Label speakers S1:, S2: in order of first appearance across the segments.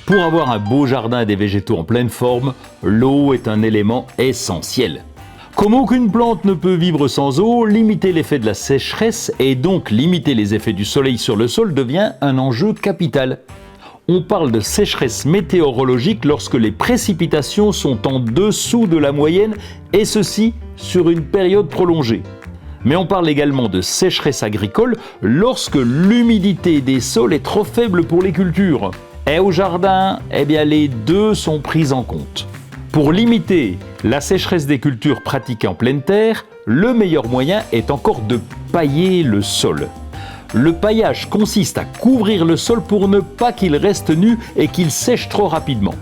S1: Pour avoir un beau jardin et des végétaux en pleine forme, l'eau est un élément essentiel. Comme aucune plante ne peut vivre sans eau, limiter l'effet de la sécheresse et donc limiter les effets du soleil sur le sol devient un enjeu capital. On parle de sécheresse météorologique lorsque les précipitations sont en dessous de la moyenne et ceci sur une période prolongée. Mais on parle également de sécheresse agricole lorsque l'humidité des sols est trop faible pour les cultures. Et au jardin, les deux sont pris en compte. Pour limiter la sécheresse des cultures pratiquées en pleine terre, le meilleur moyen est encore de pailler le sol. Le paillage consiste à couvrir le sol pour ne pas qu'il reste nu et qu'il sèche trop rapidement.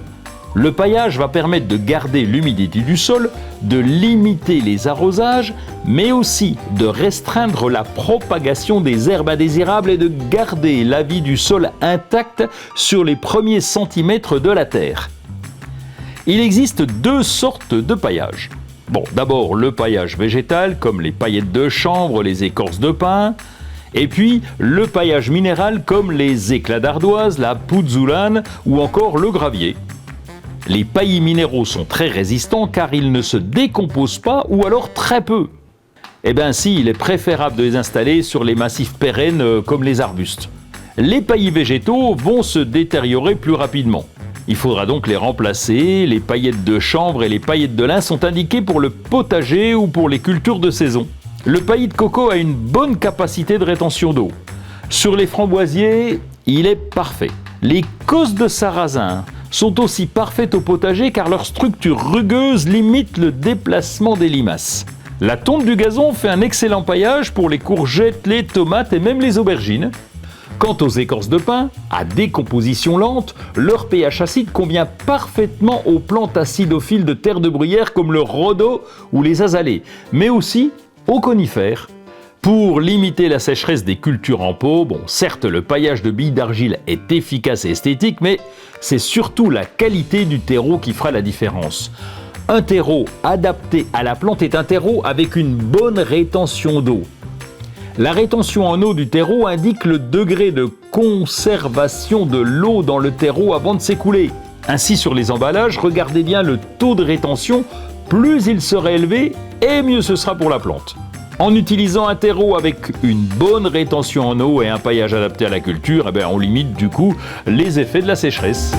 S1: Le paillage va permettre de garder l'humidité du sol, de limiter les arrosages, mais aussi de restreindre la propagation des herbes indésirables et de garder la vie du sol intacte sur les premiers centimètres de la terre. Il existe deux sortes de paillage. D'abord le paillage végétal, comme les paillettes de chanvre, les écorces de pin, et puis le paillage minéral, comme les éclats d'ardoise, la pouzzolane ou encore le gravier. Les paillis minéraux sont très résistants car ils ne se décomposent pas ou alors très peu. Il est préférable de les installer sur les massifs pérennes comme les arbustes. Les paillis végétaux vont se détériorer plus rapidement. Il faudra donc les remplacer. Les paillettes de chanvre et les paillettes de lin sont indiquées pour le potager ou pour les cultures de saison. Le paillis de coco a une bonne capacité de rétention d'eau. Sur les framboisiers, il est parfait. Les causses de sarrasin sont aussi parfaites au potager car leur structure rugueuse limite le déplacement des limaces. La tonte du gazon fait un excellent paillage pour les courgettes, les tomates et même les aubergines. Quant aux écorces de pin, à décomposition lente, leur pH acide convient parfaitement aux plantes acidophiles de terre de bruyère comme le rhodo ou les azalées, mais aussi aux conifères. Pour limiter la sécheresse des cultures en pot, certes le paillage de billes d'argile est efficace et esthétique, mais c'est surtout la qualité du terreau qui fera la différence. Un terreau adapté à la plante est un terreau avec une bonne rétention d'eau. La rétention en eau du terreau indique le degré de conservation de l'eau dans le terreau avant de s'écouler. Ainsi sur les emballages, regardez bien le taux de rétention, plus il sera élevé et mieux ce sera pour la plante. En utilisant un terreau avec une bonne rétention en eau et un paillage adapté à la culture, on limite du coup les effets de la sécheresse.